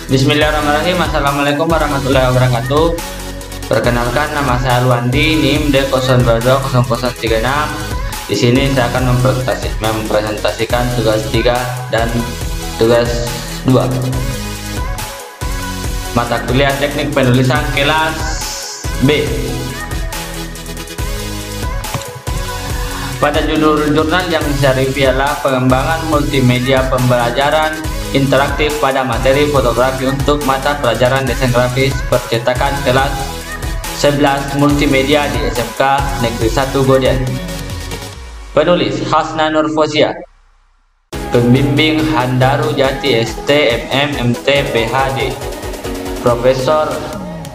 Bismillahirrahmanirrahim. Assalamualaikum warahmatullahi wabarakatuh. Perkenalkan, nama saya Luandi, NIM D022036. Di sini saya akan mempresentasikan tugas 3 dan tugas 2. Mata kuliah teknik penulisan kelas B. Pada judul jurnal yang saya review ialah pengembangan multimedia pembelajaran interaktif pada materi fotografi untuk mata pelajaran desain grafis percetakan kelas 11 multimedia di SMK Negeri 1 Goden. Penulis Hasna Nurfozia. Pembimbing Handaru Jati ST MM MT PhD. Profesor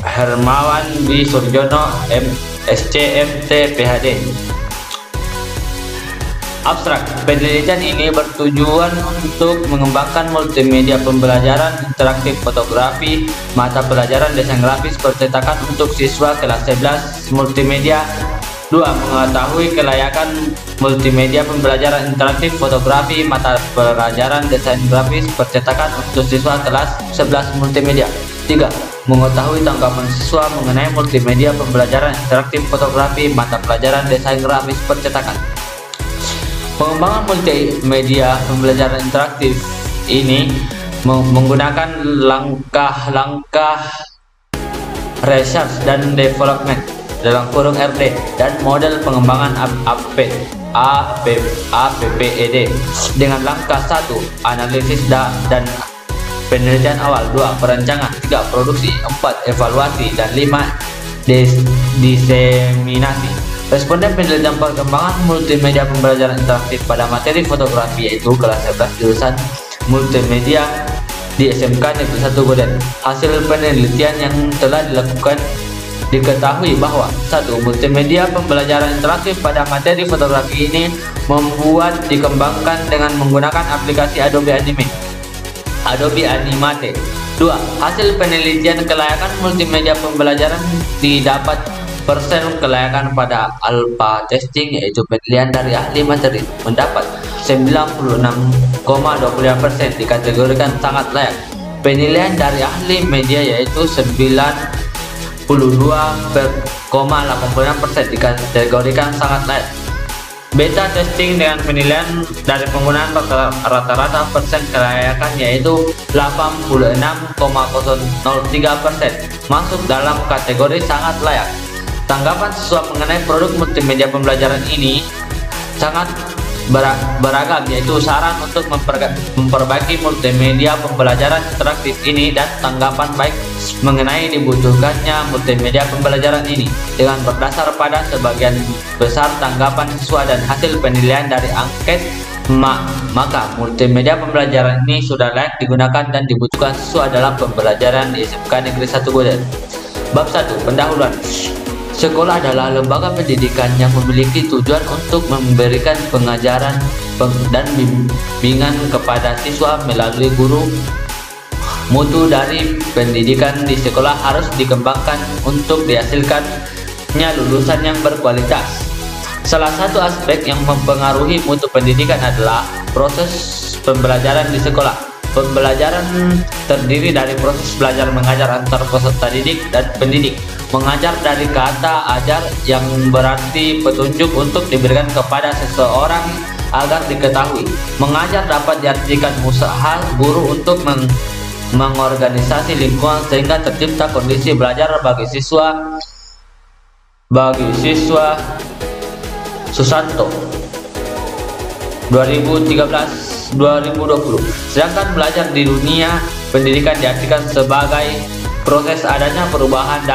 Hermawan B Surjono MSc MT PhD. Abstrak. Penelitian ini bertujuan untuk mengembangkan multimedia pembelajaran interaktif fotografi mata pelajaran desain grafis percetakan untuk siswa kelas 11 multimedia. 2. Mengetahui kelayakan multimedia pembelajaran interaktif fotografi mata pelajaran desain grafis percetakan untuk siswa kelas 11 multimedia. 3. Mengetahui tanggapan siswa mengenai multimedia pembelajaran interaktif fotografi mata pelajaran desain grafis percetakan. Pengembangan multimedia pembelajaran interaktif ini menggunakan langkah-langkah research dan development (RD) dan model pengembangan APPED dengan langkah 1. Analisis dan penelitian awal, 2. Perancangan, 3. Produksi, 4. Evaluasi, dan 5. Diseminasi. Responden penelitian perkembangan multimedia pembelajaran interaktif pada materi fotografi yaitu kelas 11 jurusan multimedia di SMK Negeri 1 Goden. Hasil penelitian yang telah dilakukan diketahui bahwa 1. Multimedia pembelajaran interaktif pada materi fotografi ini dikembangkan dengan menggunakan aplikasi Adobe Animate. 2. Hasil penelitian kelayakan multimedia pembelajaran didapat persen kelayakan pada alpha testing yaitu penilaian dari ahli materi mendapat 96,25% dikategorikan sangat layak. Penilaian dari ahli media yaitu 92,86% dikategorikan sangat layak. Beta testing dengan penilaian dari penggunaan rata-rata persen kelayakan yaitu 86,003% masuk dalam kategori sangat layak. Tanggapan siswa mengenai produk multimedia pembelajaran ini sangat beragam yaitu saran untuk memperbaiki multimedia pembelajaran interaktif ini dan tanggapan baik mengenai dibutuhkannya multimedia pembelajaran ini. Dengan berdasar pada sebagian besar tanggapan siswa dan hasil penilaian dari angket, maka multimedia pembelajaran ini sudah layak digunakan dan dibutuhkan siswa dalam pembelajaran di SMK Negeri 1 Goden. Bab 1. Pendahuluan. Sekolah adalah lembaga pendidikan yang memiliki tujuan untuk memberikan pengajaran dan bimbingan kepada siswa melalui guru. Mutu dari pendidikan di sekolah harus dikembangkan untuk dihasilkannya lulusan yang berkualitas. Salah satu aspek yang mempengaruhi mutu pendidikan adalah proses pembelajaran di sekolah. Pembelajaran terdiri dari proses belajar mengajar antar peserta didik dan pendidik. Mengajar dari kata ajar yang berarti petunjuk untuk diberikan kepada seseorang agar diketahui. Mengajar dapat diartikan usaha guru untuk mengorganisasi lingkungan sehingga tercipta kondisi belajar bagi siswa Susanto 2013-2020. Sedangkan belajar di dunia pendidikan diartikan sebagai proses adanya perubahan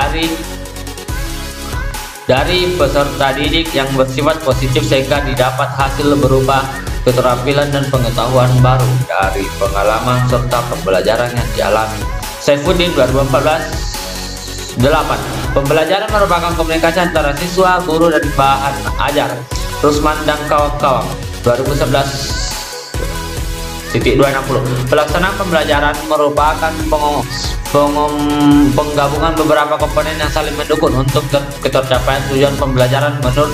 dari peserta didik yang bersifat positif sehingga didapat hasil berupa keterampilan dan pengetahuan baru dari pengalaman serta pembelajaran yang dialami. Saifuddin 2014-8. Pembelajaran merupakan komunikasi antara siswa, guru, dan bahan ajar. Rusman dan kawan-kawan 2011-260. Pelaksanaan pembelajaran merupakan penggabungan beberapa komponen yang saling mendukung untuk ketercapaian tujuan pembelajaran menurut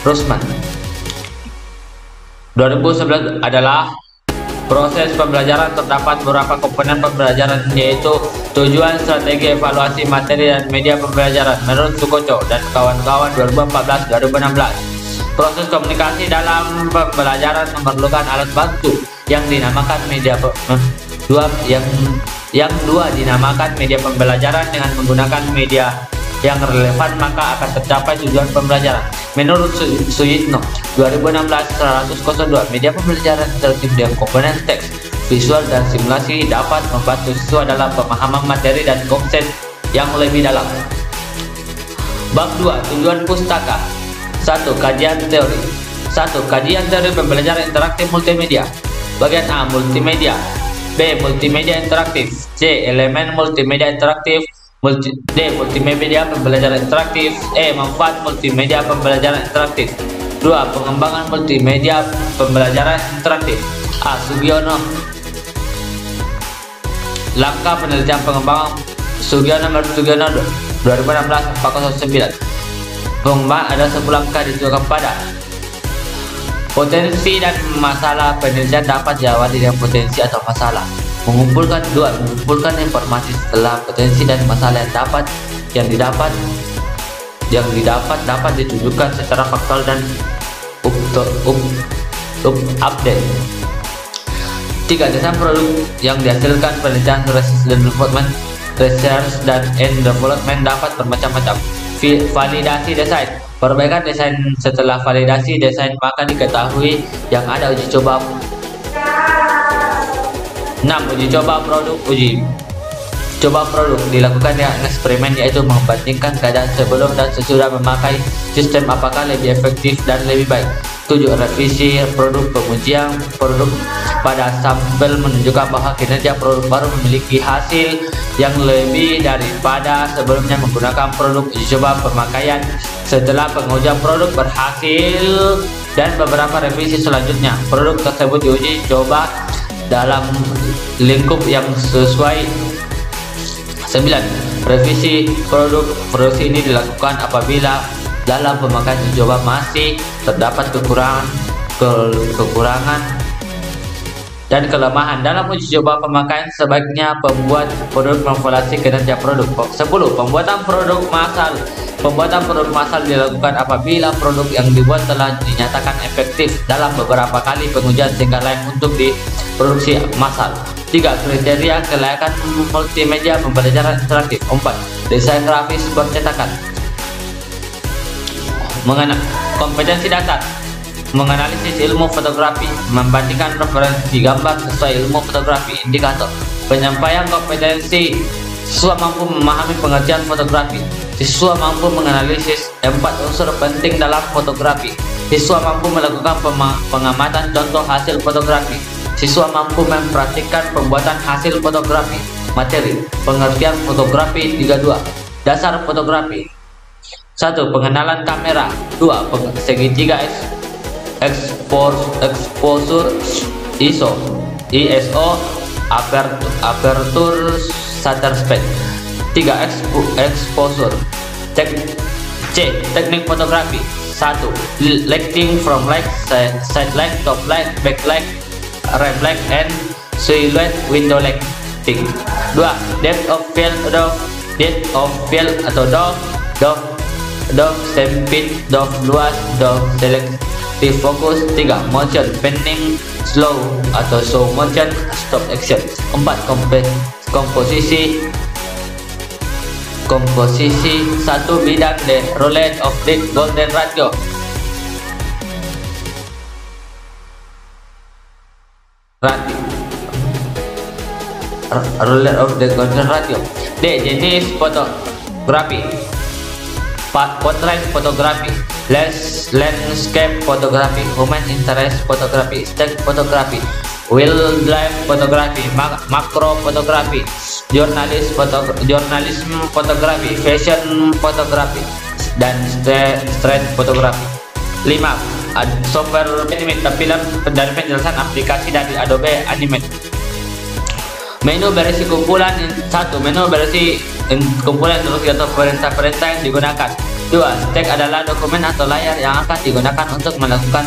Rusman. 2011 adalah Proses pembelajaran terdapat beberapa komponen pembelajaran, yaitu tujuan, strategi, evaluasi materi dan media pembelajaran menurut Sukoco dan kawan-kawan 2014-2016. Proses komunikasi dalam pembelajaran memerlukan alat bantu yang dinamakan media dinamakan media pembelajaran. Dengan menggunakan media yang relevan maka akan tercapai tujuan pembelajaran. Menurut Suyitno 2016-102, media pembelajaran interaktif dengan komponen teks, visual, dan simulasi dapat membantu siswa dalam pemahaman materi dan konsep yang lebih dalam. Bab 2. Tujuan pustaka. 1. Kajian teori. 1. Kajian teori pembelajaran interaktif multimedia. Bagian A. Multimedia. B. Multimedia interaktif. C. Elemen multimedia interaktif. D. Multimedia pembelajaran interaktif. E. Manfaat multimedia pembelajaran interaktif. 2. Pengembangan multimedia pembelajaran interaktif. A. Sugiono. Langkah penelitian pengembangan Sugiono 2016-409. Pengembangan ada 10 langkah ditujukan pada potensi dan masalah. Penelitian dapat diawali dengan potensi atau masalah. Mengumpulkan informasi setelah potensi dan masalah yang didapat dapat ditujukan secara faktual dan update. 3. Desain produk yang dihasilkan penelitian research dan development dapat bermacam-macam. Validasi desain. Perbaikan desain. Setelah validasi desain maka diketahui yang ada uji coba. 6. Uji coba produk. Uji coba produk dilakukan dengan eksperimen, yaitu membandingkan keadaan sebelum dan sesudah memakai sistem apakah lebih efektif dan lebih baik. 7. Revisi produk. Pengujian produk pada sampel menunjukkan bahwa kinerja produk baru memiliki hasil yang lebih daripada sebelumnya menggunakan produk. Uji coba pemakaian. Setelah pengujian produk berhasil dan beberapa revisi selanjutnya, produk tersebut diuji coba dalam lingkup yang sesuai. 9. Revisi produk. Produksi ini dilakukan apabila dalam pemakaian uji coba masih terdapat kekurangan dan kelemahan. Dalam uji coba pemakaian sebaiknya pembuat produk mengevaluasi kinerja produk. 10. Pembuatan produk massal. Pembuatan produk massal dilakukan apabila produk yang dibuat telah dinyatakan efektif dalam beberapa kali pengujian sehingga layak untuk diproduksi massal. 3. Kriteria kelayakan multimedia pembelajaran interaktif. 4. Desain grafis percetakan. Kompetensi dasar. Menganalisis ilmu fotografi, membandingkan referensi gambar sesuai ilmu fotografi. Indikator penyampaian kompetensi. Siswa mampu memahami pengertian fotografi. Siswa mampu menganalisis 4 unsur penting dalam fotografi. Siswa mampu melakukan pengamatan contoh hasil fotografi. Siswa mampu mempraktikkan pembuatan hasil fotografi. Materi pengertian fotografi 32. Dasar fotografi. 1. Pengenalan kamera. 2. Segitiga exposure ISO, aperture, shutter speed. 3. Exposure. C. Teknik fotografi. 1. Lighting from light, side light, top light, backlight, ramp light, and silhouette window lighting. 2. Depth of field atau depth, sempit, luas, selective focus. 3. Motion panning, slow atau slow motion, stop action. 4. Komposisi 1. Bidang the roulette of the golden ratio. Roulette of the golden ratio. D. Jenis fotografi. Portrait fotografi, landscape fotografi, human interest fotografi, still fotografi, wildlife fotografi, makro fotografi, jurnalisme fotografi, fashion fotografi, dan street fotografi. 5. Software Animate, tampilan dan penjelasan aplikasi dari Adobe Animate. Menu berisi kumpulan. 1. Menu berisi kumpulan instruksi atau perintah-perintah yang digunakan. 2. Stack adalah dokumen atau layar yang akan digunakan untuk melakukan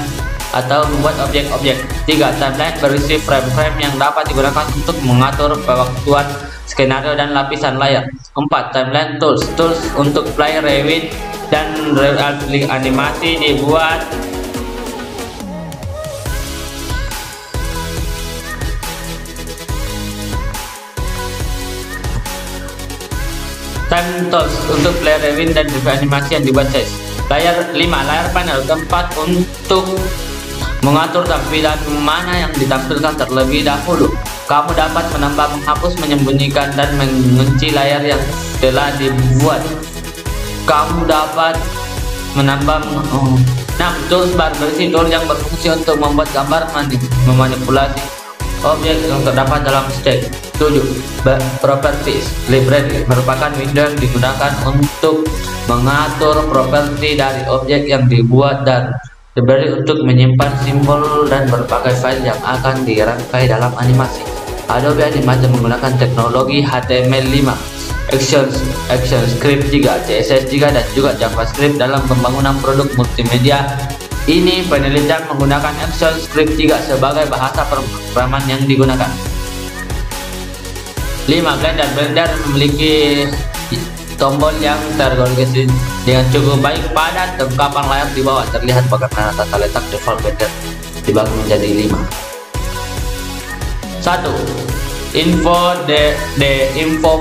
atau membuat objek-objek. 3. Timeline berisi frame-frame yang dapat digunakan untuk mengatur pewaktuan, skenario, dan lapisan layar. 4. Timeline tools. Tools untuk play, rewind, dan animasi dibuat time tools untuk play, rewind, dan animasi yang dibuat size. Layar 5. Layar panel, tempat untuk mengatur tampilan mana yang ditampilkan terlebih dahulu. Kamu dapat menambah, menghapus, menyembunyikan, dan mengunci layar yang telah dibuat. Kamu dapat menambah 6. Tools bar berisi tool yang berfungsi untuk membuat gambar, memanipulasi objek yang terdapat dalam stage. 7. Properties library merupakan window yang digunakan untuk mengatur properti dari objek yang dibuat, dan library untuk menyimpan simbol dan berbagai file yang akan dirangkai dalam animasi. Adobe Animation menggunakan teknologi HTML5, ActionScript 3, CSS 3, dan juga JavaScript dalam pembangunan produk multimedia. Ini penelitian menggunakan ActionScript 3 sebagai bahasa pemrograman yang digunakan. 5. Blender memiliki tombol yang terorganisasi dengan cukup baik pada tengkapan layar di bawah. Terlihat bagaimana tata letak default Blender dibagi menjadi 5. 1. Info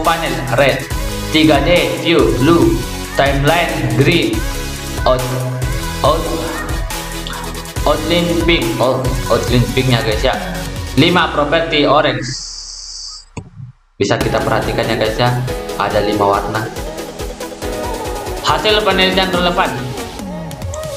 panel red, 3D view blue, timeline green, outline pink. Outline pinknya guys ya. 5. Property orange. Bisa kita perhatikan ya guys ya, ada 5 warna. Hasil penelitian relevan.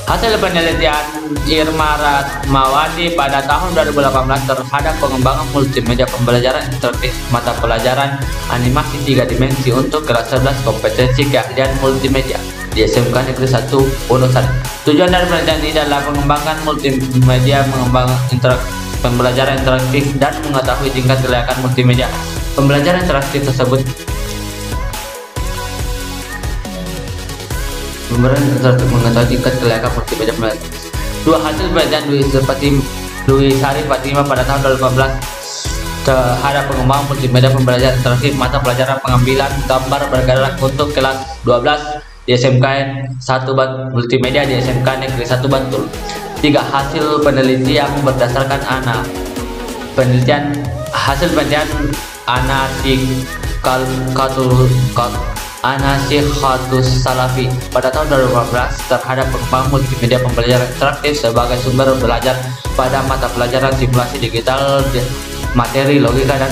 Hasil penelitian Irma Ratmawati pada tahun 2018 terhadap pengembangan multimedia pembelajaran interaktif mata pelajaran animasi 3 dimensi untuk kelas 11 kompetensi keahlian multimedia di SMK Negeri 1 Wonosari. Tujuan dari penelitian ini adalah mengembangkan multimedia, mengembangkan pembelajaran interaktif, dan mengetahui tingkat kelayakan multimedia pembelajaran interaktif tersebut. Mengetahui tingkat kelayakan multimedia pembelajaran. 2. Hasil penelitian Dwi Sari Fatima pada tahun 2015 terhadap pengembangan multimedia pembelajaran interaktif mata pelajaran pengambilan gambar bergerak untuk kelas 12 di SMK 1 Multimedia di SMK Negeri 1 Bantul. 3. Hasil penelitian berdasarkan hasil penelitian Anasikatus Salafi pada tahun 2015 terhadap pengembangan multimedia pembelajaran interaktif sebagai sumber belajar pada mata pelajaran simulasi digital, materi, logika, dan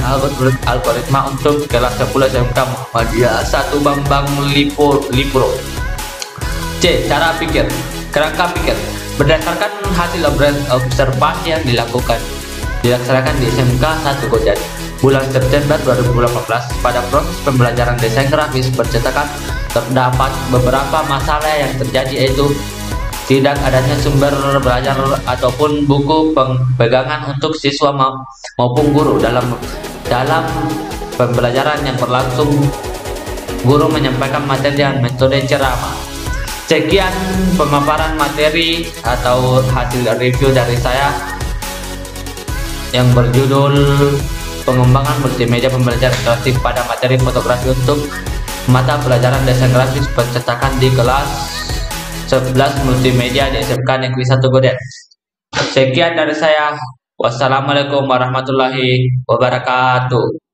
algoritma untuk kelas 10 SMK Muhammadiyah 1 Bambang Lipuro. C. Cara pikir, kerangka pikir. Berdasarkan hasil observasi yang dilaksanakan di SMK 1 Gojan bulan September 2018, pada proses pembelajaran desain grafis percetakan terdapat beberapa masalah yang terjadi, yaitu tidak adanya sumber belajar ataupun buku pegangan untuk siswa maupun guru dalam pembelajaran yang berlangsung. Guru menyampaikan materi dan metode ceramah. Sekian pemaparan materi atau hasil review dari saya yang berjudul pengembangan multimedia pembelajaran interaktif pada materi fotografi untuk mata pelajaran desain grafis percetakan di kelas 11 multimedia di SMK Negeri 1 Goden. Sekian dari saya. Wassalamualaikum warahmatullahi wabarakatuh.